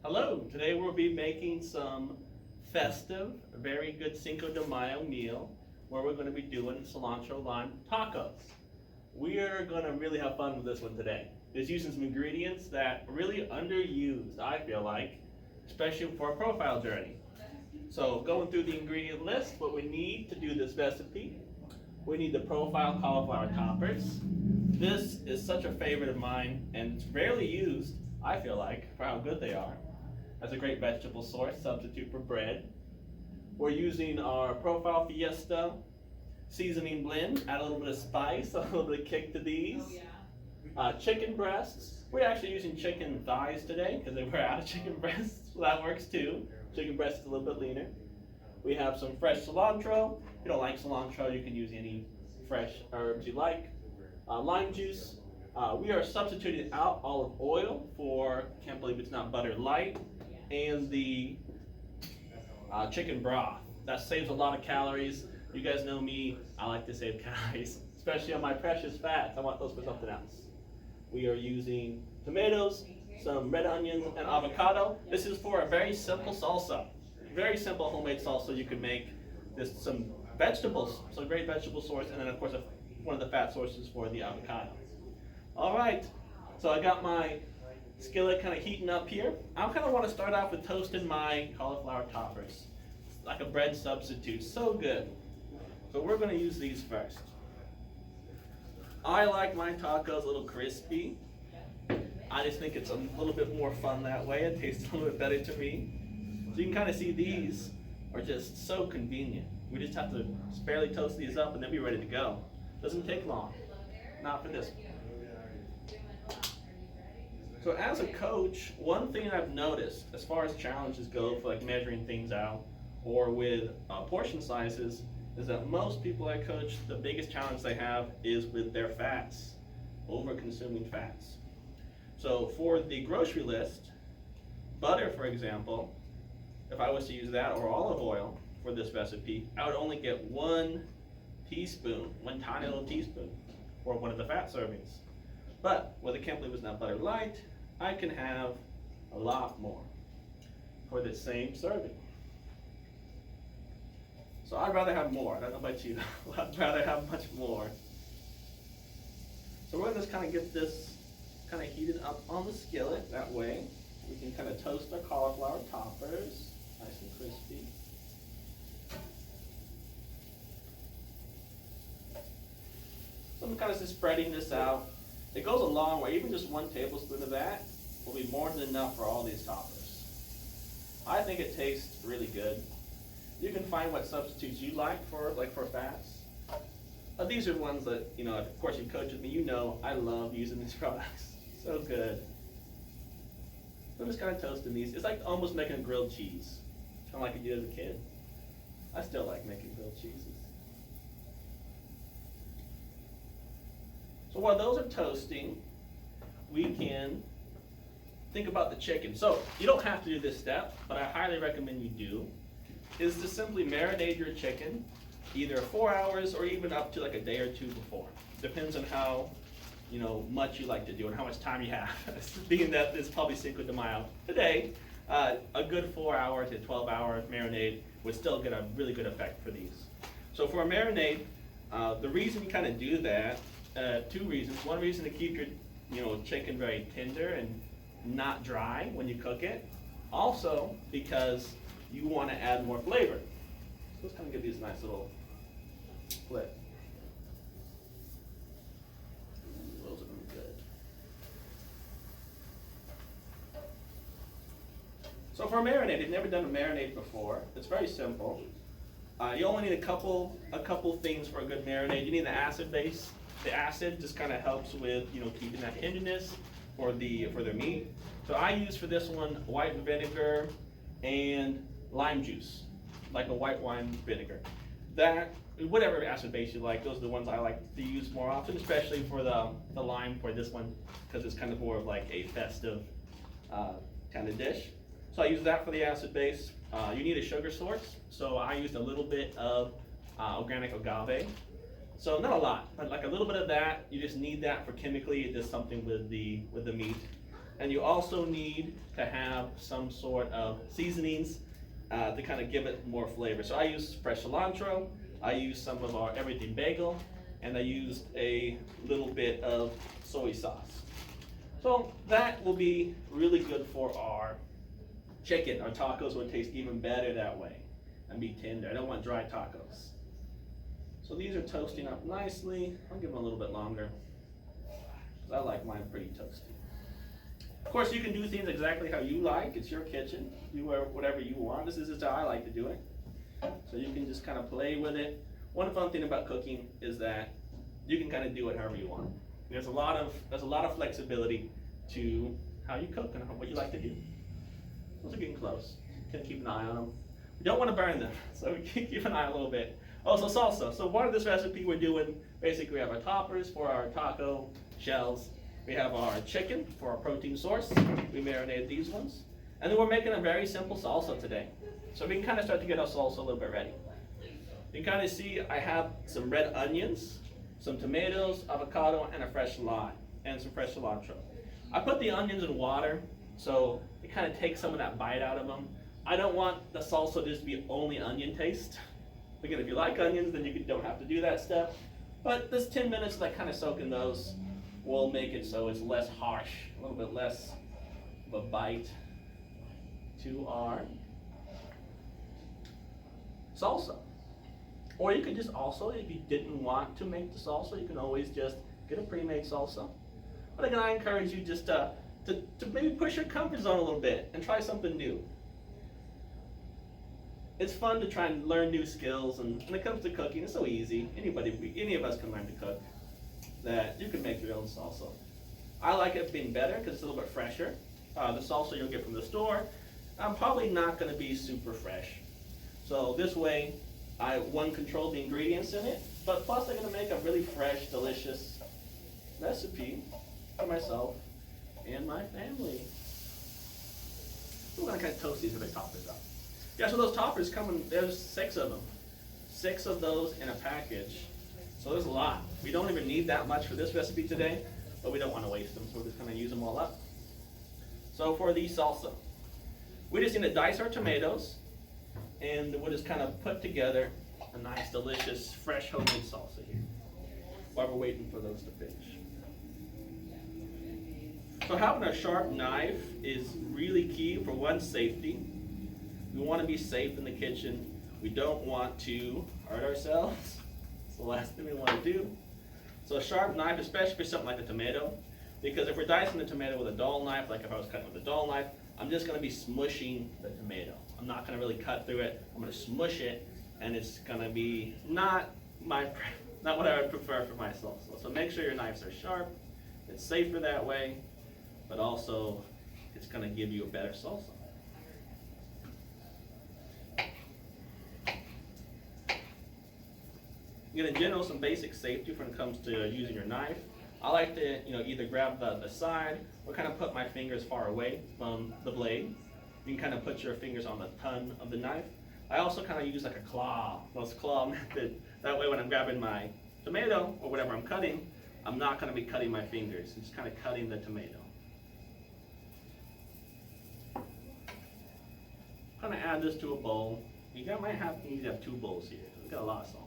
Hello, today we'll be making some festive, very good Cinco de Mayo meal where we're going to be doing cilantro lime tacos. We are going to really have fun with this one today. Just using some ingredients that are really underused, I feel like, especially for a profile journey. So going through the ingredient list, what we need to do this recipe, we need the Profile Cauliflower Toppers. This is such a favorite of mine and it's rarely used, I feel like, for how good they are. As a great vegetable source, substitute for bread. We're using our Profile Fiesta Seasoning blend, add a little bit of spice, a little bit of kick to these. Chicken breasts. We're actually using chicken thighs today because we're out of chicken breasts, so that works too. Chicken breast is a little bit leaner. We have some fresh cilantro. If you don't like cilantro, you can use any fresh herbs you like. Lime juice. We are substituting out olive oil for, can't believe it's not butter light, and the chicken broth. That saves a lot of calories. You guys know me, I like to save calories, especially on my precious fats. I want those for something else. We are using tomatoes, some red onions, and avocado. This is for a very simple salsa. Very simple homemade salsa you could make. There's some vegetables, some great vegetable source, and then of course one of the fat sources for the avocado. All right, so I got my skillet kind of heating up here. I kind of want to start off with toasting my cauliflower toppers. It's like a bread substitute, so good. So we're going to use these first. I like my tacos a little crispy. I just think it's a little bit more fun that way. It tastes a little bit better to me. So you can kind of see these are just so convenient. We just have to barely toast these up and then be ready to go. Doesn't take long. Not for this one. So as a coach, one thing I've noticed as far as challenges go for like measuring things out or with portion sizes is that most people I coach, the biggest challenge they have is with their fats, over consuming fats. So for the grocery list, butter for example, if I was to use that or olive oil for this recipe, I would only get 1 teaspoon, one tiny little teaspoon for one of the fat servings. But with a can't believe it's not butter light, I can have a lot more for the same serving. So I'd rather have more. I don't know about you. I'd rather have much more. So we're going to just kind of get this kind of heated up on the skillet. That way we can kind of toast our cauliflower toppers, nice and crispy. So I'm kind of just spreading this out. It goes a long way. Even just 1 tablespoon of that will be more than enough for all these toppers. I think it tastes really good. You can find what substitutes you like for fats. These are ones that, you know, of course you coach with me, you know I love using these products. So good. So I'm just kind of toasting these. It's like almost making a grilled cheese. Kind of like I did as a kid. I still like making grilled cheeses. So while those are toasting, we can think about the chicken. So you don't have to do this step, but I highly recommend you do, is to simply marinate your chicken either 4 hours or even up to like a day or 2 before. Depends on how much you like to do and how much time you have. Being that it's probably Cinco de Mayo today, a good 4 hour to 12 hour marinade would still get a really good effect for these. So for a marinade, the reason you kind of do that, 2 reasons. One reason to keep your chicken very tender and not dry when you cook it. Also because you want to add more flavor. So let's kind of give these a nice little flip. Those are good. So for a marinade, if you've never done a marinade before, it's very simple. You only need a couple things for a good marinade. You need the acid base. The acid just kind of helps with keeping that tenderness for the meat. So I use for this one white vinegar and lime juice, like a white wine vinegar. That, whatever acid base you like, those are the ones I like to use more often, especially for the lime for this one, because it's kind of more of like a festive kind of dish. So I use that for the acid base. You need a sugar source, so I used a little bit of organic agave. So not a lot, but like a little bit of that. You just need that for chemically. It does something with the meat. And you also need to have some sort of seasonings to kind of give it more flavor. So I use fresh cilantro, I use some of our everything bagel, and I used a little bit of soy sauce. So that will be really good for our chicken. Our tacos will taste even better that way and be tender. I don't want dry tacos. So these are toasting up nicely. I'll give them a little bit longer because I like mine pretty toasty. Of course, you can do things exactly how you like. It's your kitchen. Do whatever you want. This is just how I like to do it. So you can just kind of play with it. One fun thing about cooking is that you can kind of do it however you want. There's a lot of flexibility to how you cook and what you like to do. Those are getting close. Can keep an eye on them. We don't want to burn them, so we can keep an eye a little bit. Also salsa. So part of this recipe we're doing, basically we have our toppers for our taco shells. We have our chicken for our protein source. We marinated these ones. And then we're making a very simple salsa today. So we can kind of start to get our salsa a little bit ready. You can kind of see I have some red onions, some tomatoes, avocado, and a fresh lime, and some fresh cilantro. I put the onions in water, so it kind of takes some of that bite out of them. I don't want the salsa just to be only onion taste. Again, if you like onions, then you don't have to do that step. But this 10 minutes that kind of soak in those will make it so it's less harsh, a little bit less of a bite to our salsa. Or you could just also, if you didn't want to make the salsa, you can always just get a pre-made salsa. But again, I encourage you just to maybe push your comfort zone a little bit and try something new. It's fun to try and learn new skills, and when it comes to cooking, it's so easy. Any of us can learn to cook, that you can make your own salsa. I like it being better because it's a little bit fresher. The salsa you'll get from the store, I'm probably not going to be super fresh. So this way, I control the ingredients in it, but plus I'm going to make a really fresh, delicious recipe for myself and my family. We're going to kind of toast these with the toppers up. Yeah, so those toppers there's 6 of them. 6 of those in a package. So there's a lot. We don't even need that much for this recipe today, but we don't want to waste them, so we're just going to use them all up. So for the salsa, we just need to dice our tomatoes, and we'll just kind of put together a nice, delicious, fresh homemade salsa here while we're waiting for those to finish. So having a sharp knife is really key for one, safety. We want to be safe in the kitchen. We don't want to hurt ourselves. It's the last thing we want to do. So a sharp knife, especially for something like a tomato, because if we're dicing the tomato with a dull knife, like if I was cutting with a dull knife, I'm just going to be smushing the tomato. I'm not going to really cut through it. I'm going to smush it, and it's going to be not what I would prefer for my salsa. So make sure your knives are sharp. It's safer that way, but also it's going to give you a better salsa. Again, in general, some basic safety when it comes to using your knife. I like to, either grab the side or kind of put my fingers far away from the blade. You can kind of put your fingers on the tongue of the knife. I also kind of use like a claw method. That way when I'm grabbing my tomato or whatever I'm cutting, I'm not going to be cutting my fingers. I'm just kind of cutting the tomato. I'm going to add this to a bowl. You might need to have 2 bowls here. We've got a lot of salsa.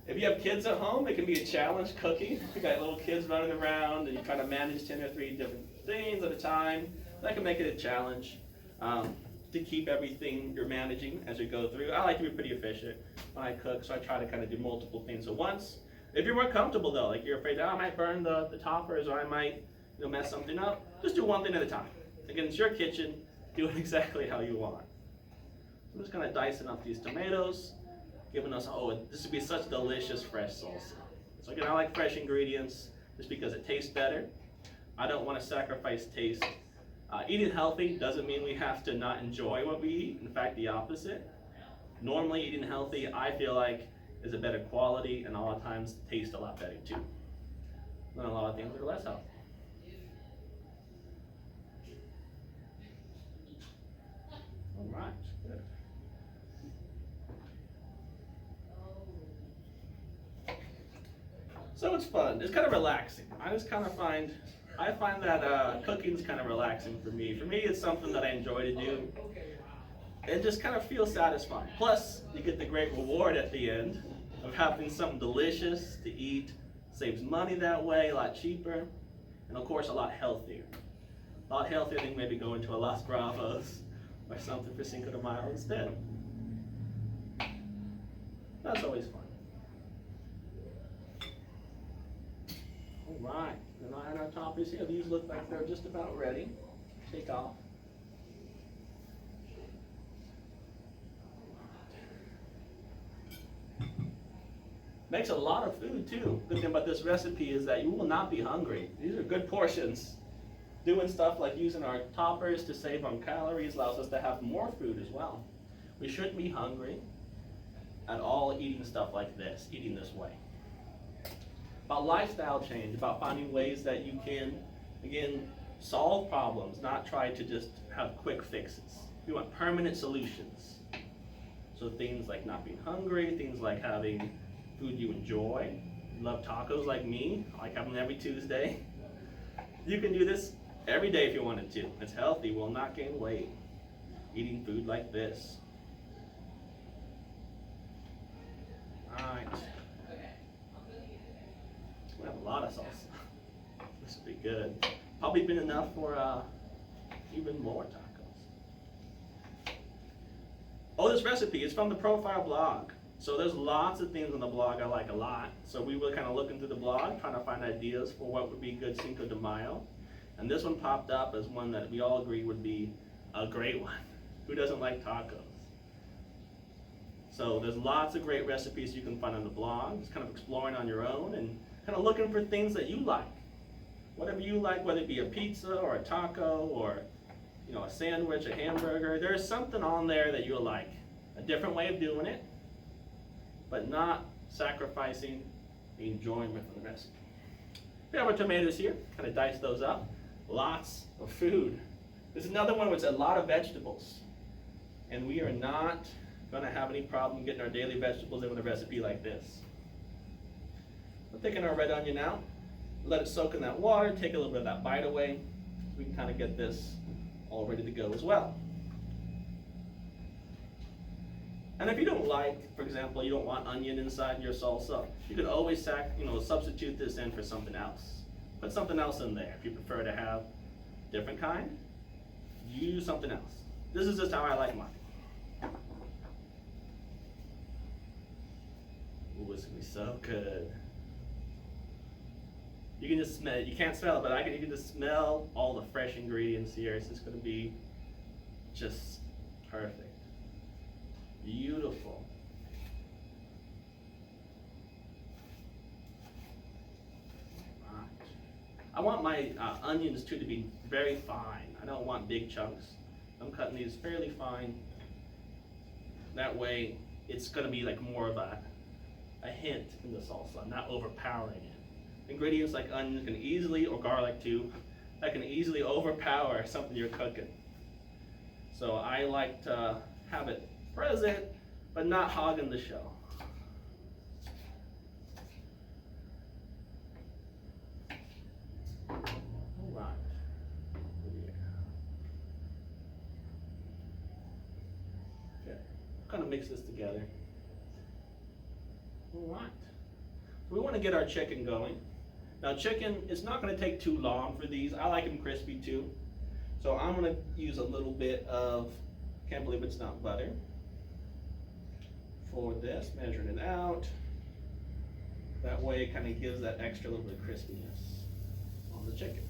If you have kids at home, it can be a challenge cooking. If you got little kids running around and you try to manage 2 or 3 different things at a time, that can make it a challenge to keep everything you're managing as you go through. I like to be pretty efficient when I cook, so I try to kind of do multiple things at once. If you're more comfortable though, like you're afraid, I might burn the toppers or I might mess something up, just do one thing at a time. Again, it's your kitchen, do it exactly how you want. I'm just kind of dicing up these tomatoes, giving us, this would be such delicious fresh salsa. So again, I like fresh ingredients just because it tastes better. I don't want to sacrifice taste. Eating healthy doesn't mean we have to not enjoy what we eat. In fact, the opposite. Normally eating healthy, I feel like, is a better quality and a lot of times tastes a lot better too. And a lot of things are less healthy. All right, good. So it's fun. It's kind of relaxing. I find that cooking's kind of relaxing for me. For me, it's something that I enjoy to do. It just kind of feels satisfying. Plus, you get the great reward at the end of having something delicious to eat. Saves money that way, a lot cheaper, and of course a lot healthier. A lot healthier than maybe going to a Los Bravos or something for Cinco de Mayo instead. That's always fun. All right, and I had our toppers here. These look like they're just about ready. Take off. Makes a lot of food too. Good thing about this recipe is that you will not be hungry. These are good portions. Doing stuff like using our toppers to save on calories allows us to have more food as well. We shouldn't be hungry at all eating stuff like this, eating this way. About lifestyle change, about finding ways that you can, again, solve problems, not try to just have quick fixes. We want permanent solutions. So things like not being hungry, things like having food you enjoy. You love tacos like me, I like having them every Tuesday. You can do this every day if you wanted to. It's healthy, will not gain weight. Eating food like this. Alright. We have a lot of salsa. This will be good. Probably been enough for even more tacos. Oh, this recipe is from the Profile blog. So there's lots of things on the blog I like a lot. So we were kind of looking through the blog, trying to find ideas for what would be good Cinco de Mayo. And this one popped up as one that we all agree would be a great one. Who doesn't like tacos? So there's lots of great recipes you can find on the blog. Just kind of exploring on your own and kind of looking for things that you like. Whatever you like, whether it be a pizza or a taco or a sandwich, a hamburger, there's something on there that you'll like. A different way of doing it, but not sacrificing the enjoyment of the recipe. We have our tomatoes here, kind of dice those up. Lots of food. There's another one with a lot of vegetables. And we are not going to have any problem getting our daily vegetables in with a recipe like this. We're taking our red onion out, let it soak in that water, take a little bit of that bite away. We can kind of get this all ready to go as well. And if you don't like, for example, you don't want onion inside your salsa, you could always substitute this in for something else. Put something else in there. If you prefer to have a different kind, use something else. This is just how I like mine. Ooh, it's gonna be so good. You can just smell it. You can't smell it, but you can just smell all the fresh ingredients here. It's just gonna be just perfect. Beautiful. Right. I want my onions too to be very fine. I don't want big chunks. I'm cutting these fairly fine. That way it's going to be like more of a hint in the salsa, not overpowering it. Ingredients like onions can easily, or garlic too, that can easily overpower something you're cooking. So I like to have it present, but not hogging the show. All right. Yeah. Okay. Kind of mix this together. All right. So we want to get our chicken going. Now chicken, it's not going to take too long for these. I like them crispy too. So I'm going to use a little bit of, can't believe it's not butter, for this, measuring it out. That way it kind of gives that extra little bit of crispiness on the chicken.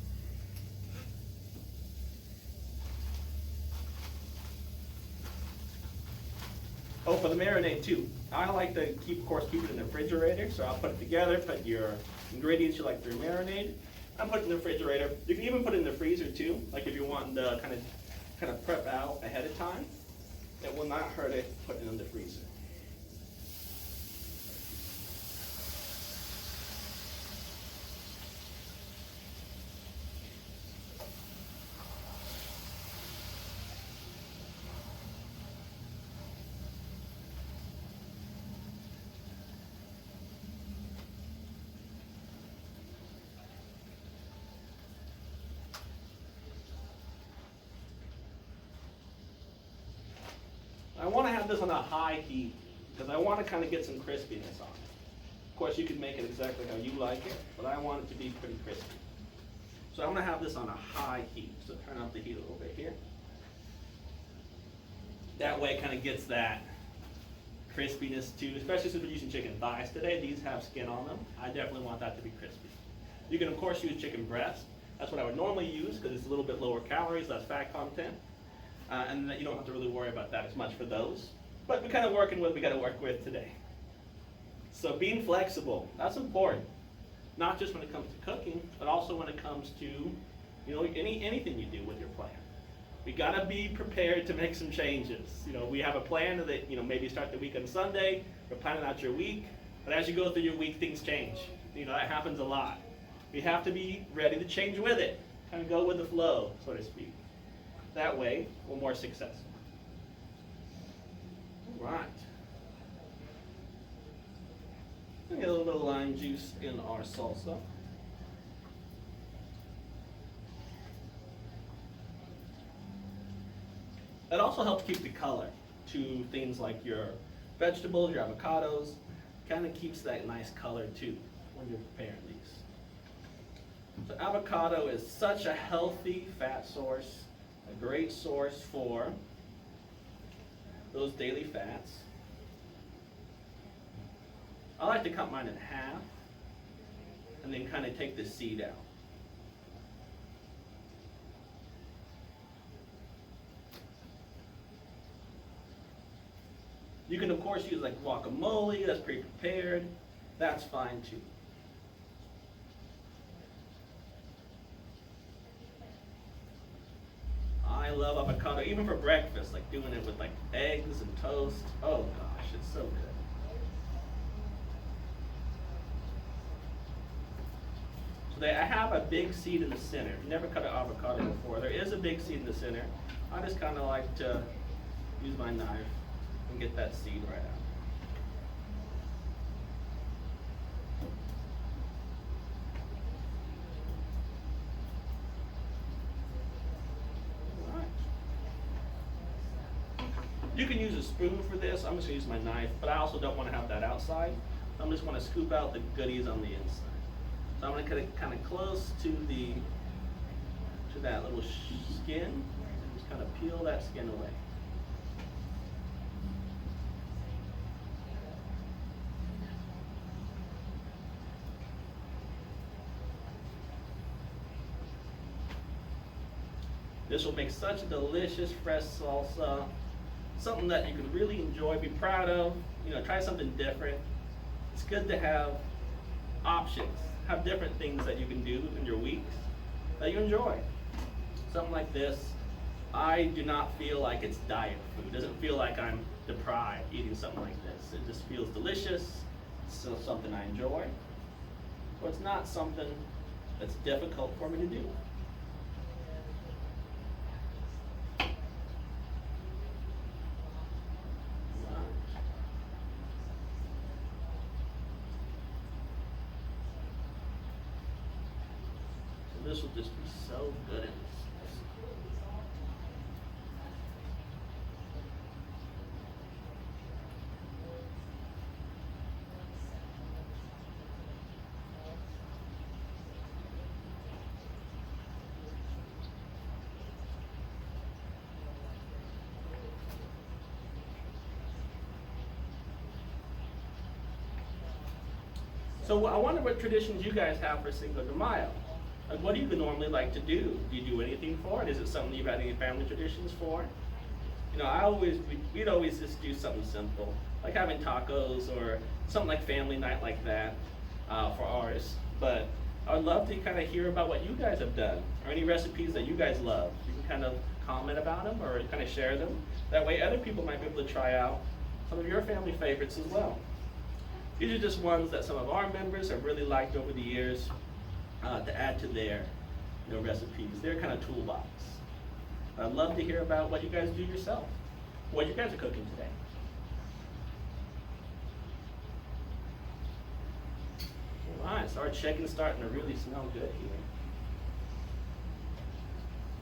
Oh, for the marinade too. I like to keep it in the refrigerator, so I'll put it together, put your ingredients you like for your marinade. I put it in the refrigerator. You can even put it in the freezer too, like if you want to kind of prep out ahead of time. It will not hurt it putting it in the freezer. have this on a high heat because I want to kind of get some crispiness on it. Of course, you can make it exactly how you like it, but I want it to be pretty crispy. So I'm going to have this on a high heat. So turn up the heat a little bit here. That way it kind of gets that crispiness too, especially since we're using chicken thighs today. These have skin on them. I definitely want that to be crispy. You can of course use chicken breast. That's what I would normally use because it's a little bit lower calories, less fat content. And you don't have to really worry about that as much for those. But we're kind of working with what we got to work with today. So being flexible, that's important. Not just when it comes to cooking, but also when it comes to, you know, anything you do with your plan. We gotta be prepared to make some changes. You know, we have a plan that, you know, maybe start the week on Sunday, we're planning out your week, but as you go through your week, things change. You know, that happens a lot. We have to be ready to change with it, kind of go with the flow, so to speak. That way, we're more successful. All right. Get a little bit of lime juice in our salsa. That also helps keep the color to things like your vegetables, your avocados. Kind of keeps that nice color too when you're preparing these. So avocado is such a healthy fat source, a great source for those daily fats. I like to cut mine in half and then kind of take the seed out. You can of course use like guacamole, that's pre-prepared, that's fine too. I love avocado, even for breakfast, like doing it with like eggs and toast. Oh gosh, it's so good. So I have a big seed in the center. If you never cut an avocado before, there is a big seed in the center. I just kind of like to use my knife and get that seed right out. All right. You can use a spoon for this. I'm just going to use my knife, but I also don't want to have that outside. I'm just going to scoop out the goodies on the inside. So I'm going to cut it kind of close to that little skin and just kind of peel that skin away. This will make such a delicious fresh salsa, something that you can really enjoy, be proud of, you know, try something different. It's good to have options, have different things that you can do in your weeks that you enjoy. Something like this, I do not feel like it's diet food. It doesn't feel like I'm deprived eating something like this. It just feels delicious, it's still something I enjoy. So it's not something that's difficult for me to do. This will just be so good in this. So I wonder what traditions you guys have for Cinco de Mayo. Like, what do you normally like to do? Do you do anything for it? Is it something you've had any family traditions for? You know, we'd always just do something simple, like having tacos or something like family night like that for ours. But I would love to kind of hear about what you guys have done, or any recipes that you guys love. You can kind of comment about them or kind of share them. That way other people might be able to try out some of your family favorites as well. These are just ones that some of our members have really liked over the years. To add to their recipes, their kind of toolbox. I'd love to hear about what you guys do yourself, what you guys are cooking today. All right, so our chicken's starting to really smell good here.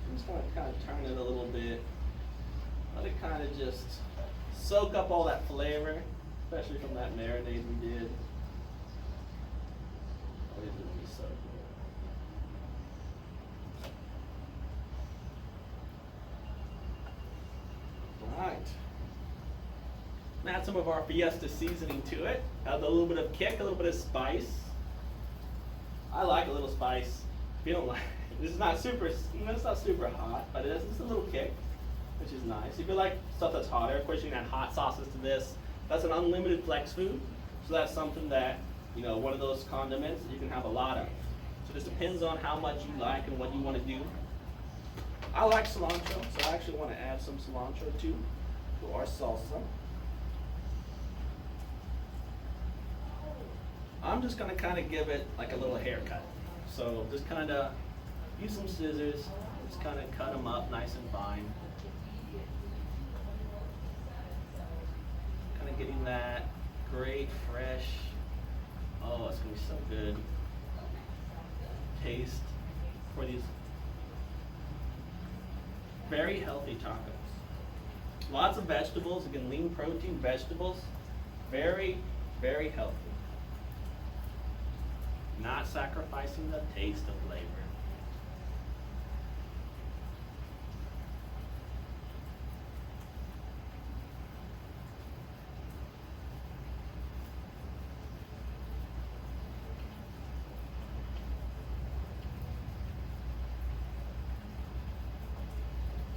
I'm just going to kind of turn it a little bit, let it kind of just soak up all that flavor, especially from that marinade we did. Oh, it's gonna be so good. All right. Add some of our Fiesta seasoning to it. Add a little bit of kick, a little bit of spice. I like a little spice. If you don't like it, this is not super, it's not super hot, but it's just a little kick, which is nice. If you like stuff that's hotter, of course you can add hot sauces to this. That's an unlimited flex food, so that's something that, you know, one of those condiments that you can have a lot of. So this depends on how much you like and what you want to do. I like cilantro, so I actually want to add some cilantro too to our salsa. I'm just going to kind of give it like a little haircut. So just kind of use some scissors, just kind of cut them up nice and fine. Kind of getting that great, fresh, oh, it's going to be so good taste for these very healthy tacos. Lots of vegetables, again, lean protein vegetables, very, very healthy. Not sacrificing the taste of flavor.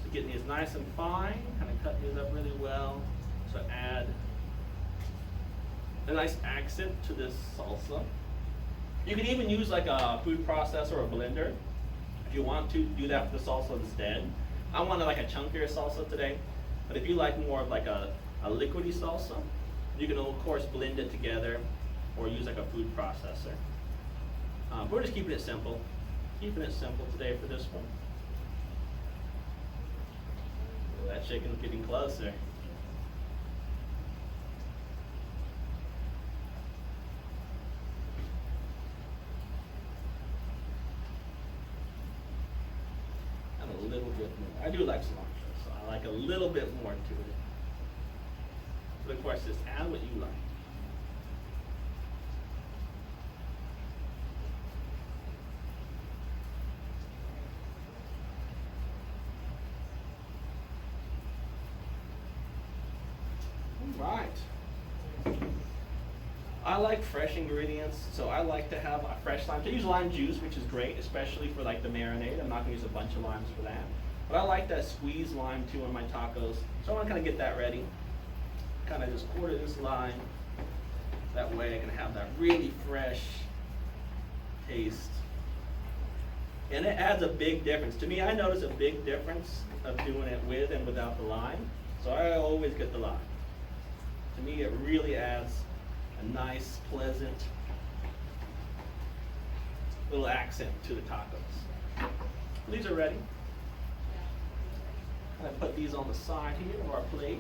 So getting these nice and fine, kind of cutting these up really well. So add a nice accent to this salsa. You can even use like a food processor or a blender if you want to do that for the salsa instead. I wanted like a chunkier salsa today, but if you like more of like a liquidy salsa, you can of course blend it together or use like a food processor. We're just keeping it simple today for this one. Oh, that chicken's getting closer. A little bit more. I do like cilantro, so I like a little bit more to it. But of course, just add what you like. All right. I like fresh ingredients, so I like to have a fresh lime. I use lime juice, which is great, especially for like the marinade. I'm not gonna use a bunch of limes for that. But I like that squeezed lime too on my tacos. So I wanna kinda get that ready. Kinda just quarter this lime. That way I can have that really fresh taste. And it adds a big difference. To me, I notice a big difference of doing it with and without the lime. So I always get the lime. To me, it really adds a nice, pleasant little accent to the tacos. These are ready. I'm gonna put these on the side here of our plate.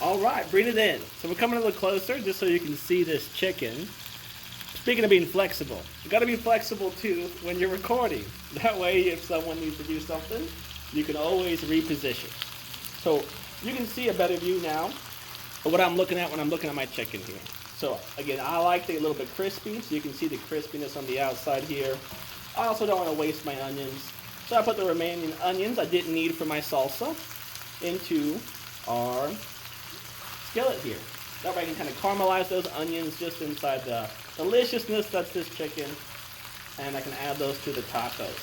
All right, bring it in. So we're coming a little closer just so you can see this chicken. Speaking of being flexible, you gotta be flexible too when you're recording. That way, if someone needs to do something, you can always reposition. So you can see a better view now of what I'm looking at when I'm looking at my chicken here. So again, I like it a little bit crispy, so you can see the crispiness on the outside here. I also don't want to waste my onions, so I put the remaining onions I didn't need for my salsa into our skillet here. That way I can kind of caramelize those onions just inside the deliciousness that's this chicken, and I can add those to the tacos.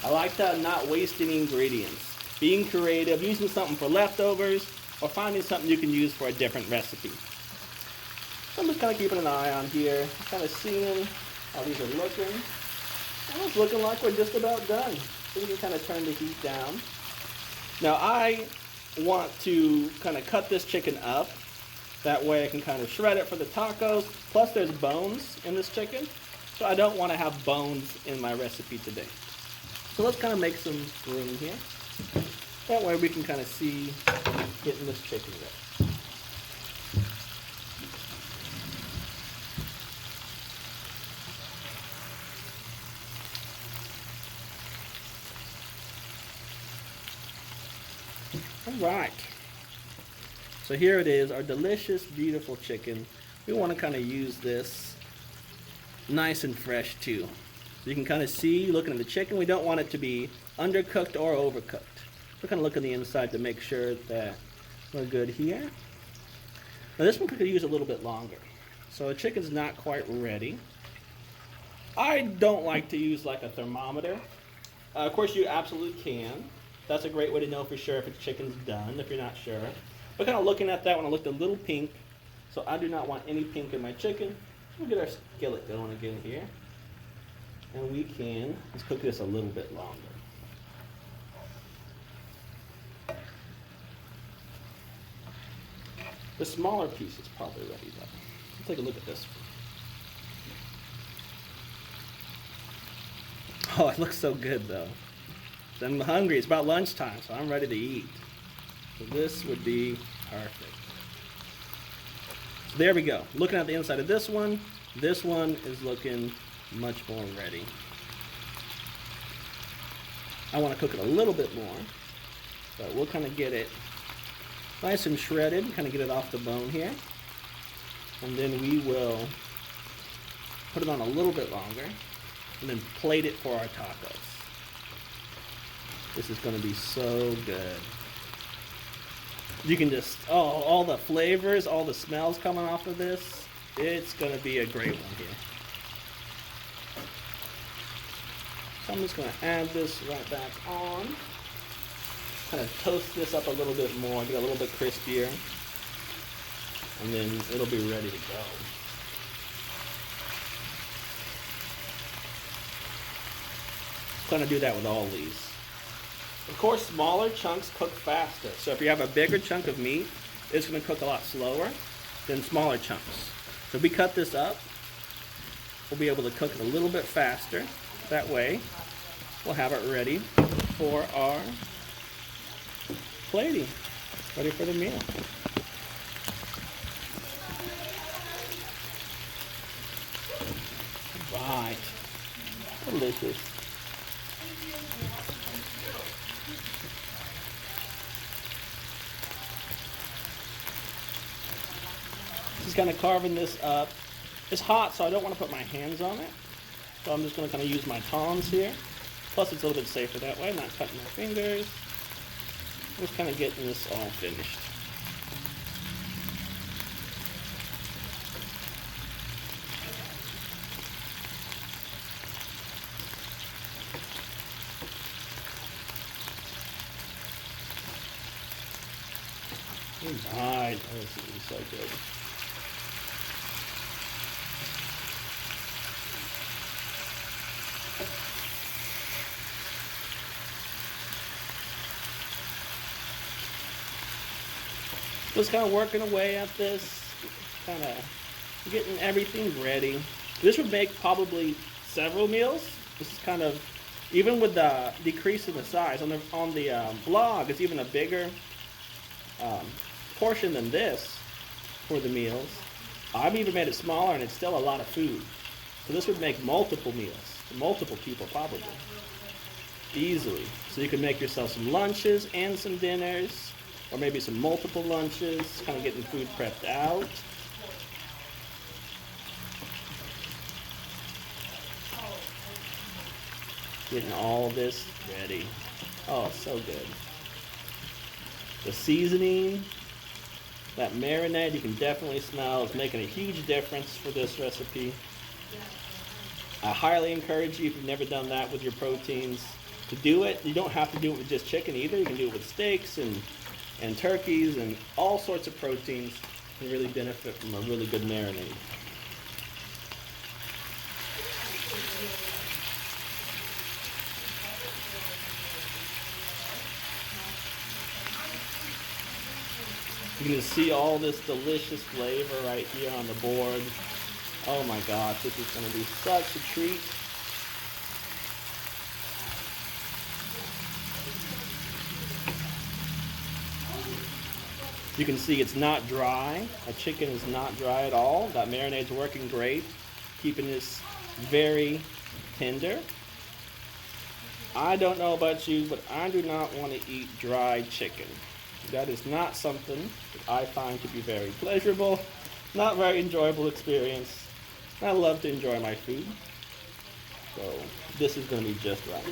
I like to not waste any ingredients. Being creative, using something for leftovers, or finding something you can use for a different recipe. So I'm just kind of keeping an eye on here, kind of seeing how these are looking. And it's looking like we're just about done. So we can kind of turn the heat down. Now I want to kind of cut this chicken up. That way I can kind of shred it for the tacos. Plus there's bones in this chicken, so I don't want to have bones in my recipe today. So let's kind of make some room here. That way we can kind of see getting this chicken ready. Alright. So here it is, our delicious, beautiful chicken. We want to kind of use this nice and fresh too. So you can kind of see, looking at the chicken, we don't want it to be undercooked or overcooked. We're kind of looking the inside to make sure that we're good here. Now this one could use a little bit longer. So the chicken's not quite ready. I don't like to use like a thermometer. Of course you absolutely can. That's a great way to know for sure if a chicken's done, if you're not sure. But kind of looking at that when it looked a little pink, so I do not want any pink in my chicken. We'll get our skillet going again here. And we can, let's cook this a little bit longer. The smaller piece is probably ready though. Let's take a look at this one. Oh, it looks so good though. I'm hungry, it's about lunchtime, so I'm ready to eat. So this would be perfect. So there we go. Looking at the inside of this one is looking much more ready. I want to cook it a little bit more, but we'll kind of get it nice and shredded, kind of get it off the bone here. And then we will put it on a little bit longer and then plate it for our tacos. This is going to be so good. You can just, all the flavors, all the smells coming off of this. It's going to be a great one here. So I'm just going to add this right back on. Kind of toast this up a little bit more, get a little bit crispier. And then it'll be ready to go. Going to do that with all these. Of course, smaller chunks cook faster. So if you have a bigger chunk of meat, it's going to cook a lot slower than smaller chunks. So if we cut this up, we'll be able to cook it a little bit faster. That way, we'll have it ready for our plating. Ready for the meal. Right. Delicious. Just kind of carving this up. It's hot, so I don't want to put my hands on it. So I'm just going to kind of use my tongs here. Plus, it's a little bit safer that way, not cutting my fingers. Just kind of getting this all finished. Alright, this is so good. Just kind of working away at this, kind of getting everything ready. This would make probably several meals. This is kind of, even with the decrease in the size, on the blog, it's even a bigger portion than this for the meals. I've even made it smaller and it's still a lot of food. So this would make multiple meals, for multiple people probably, easily. So you can make yourself some lunches and some dinners, or maybe some multiple lunches, kind of getting food prepped out. Getting all this ready. Oh, so good. The seasoning, that marinade, you can definitely smell, is making a huge difference for this recipe. I highly encourage you, if you've never done that with your proteins, to do it. You don't have to do it with just chicken either. You can do it with steaks and turkeys and all sorts of proteins. You can really benefit from a really good marinade. You can just see all this delicious flavor right here on the board. Oh my gosh, this is going to be such a treat. You can see it's not dry. The chicken is not dry at all. That marinade's working great, keeping this very tender. I don't know about you, but I do not want to eat dry chicken. That is not something that I find to be very pleasurable, not very enjoyable experience. I love to enjoy my food, so this is going to be just right.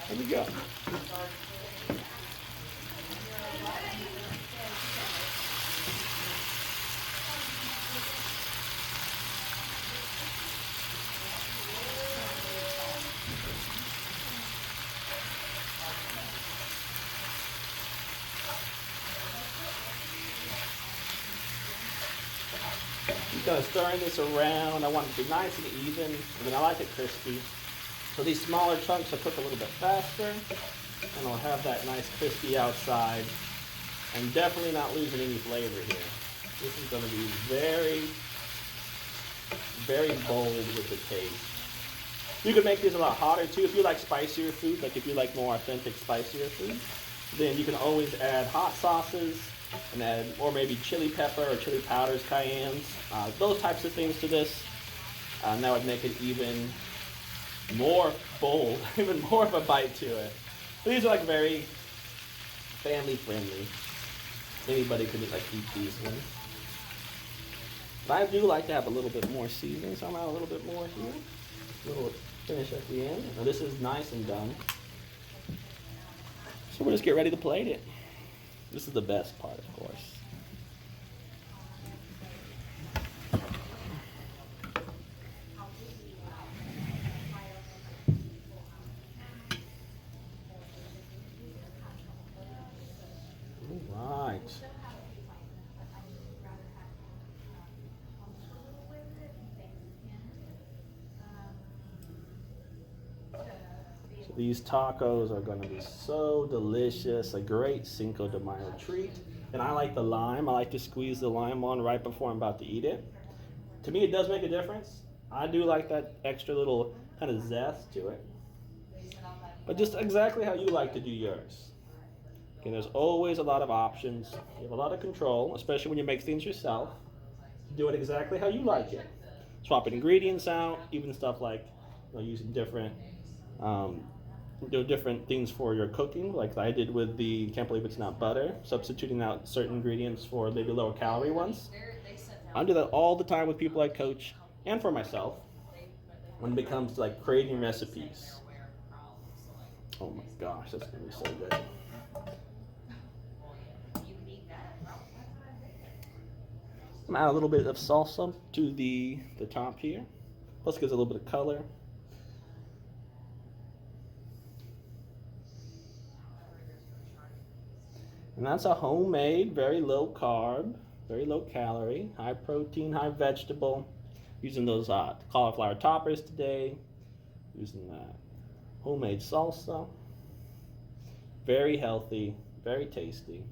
There we go. I'm kind of stirring this around. I want it to be nice and even, and then I like it crispy. So these smaller chunks will cook a little bit faster, and I'll have that nice crispy outside, and definitely not losing any flavor here. This is going to be very, very bold with the taste. You can make these a lot hotter too. If you like spicier food, like if you like more authentic spicier food, then you can always add hot sauces and add, or maybe chili pepper or chili powders, cayennes, those types of things to this, and that would make it even more bold, even more of a bite to it. So these are like very family friendly. Anybody could like eat these ones. But I do like to have a little bit more seasoning, so I'm gonna add a little bit more here. A little finish at the end. Now this is nice and done. So we'll just get ready to plate it. This is the best part, of course. All right. So these tacos are going to be so delicious, a great Cinco de Mayo treat. And I like the lime. I like to squeeze the lime on right before I'm about to eat it. To me, it does make a difference. I do like that extra little kind of zest to it. But just exactly how you like to do yours. Again, there's always a lot of options. You have a lot of control, especially when you make things yourself. Do it exactly how you like it. Swapping ingredients out, even stuff like using different different things for your cooking, like I did with the can't believe it's not butter, substituting out certain ingredients for maybe lower calorie ones. I do that all the time with people I coach and for myself when it comes to like creating recipes. Oh my gosh, that's gonna be so good. I'm gonna add a little bit of salsa to the top here. Plus gives a little bit of color. And that's a homemade, very low carb, very low calorie, high protein, high vegetable. Using those cauliflower toppers today. Using that homemade salsa. Very healthy, very tasty.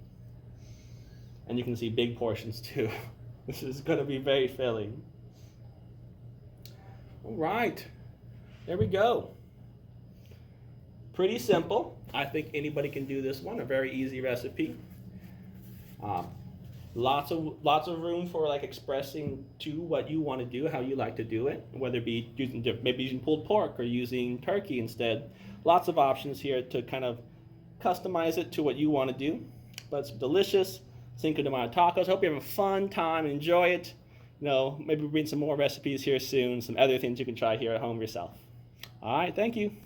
And you can see big portions too. This is going to be very filling. All right, there we go. Pretty simple. I think anybody can do this one. A very easy recipe. Lots of room for like expressing to what you want to do, how you like to do it. Whether it be maybe using pulled pork or using turkey instead. Lots of options here to kind of customize it to what you want to do. But it's delicious. Cinco de Mayo tacos. Hope you have a fun time. Enjoy it. Maybe we'll bring some more recipes here soon. Some other things you can try here at home yourself. All right. Thank you.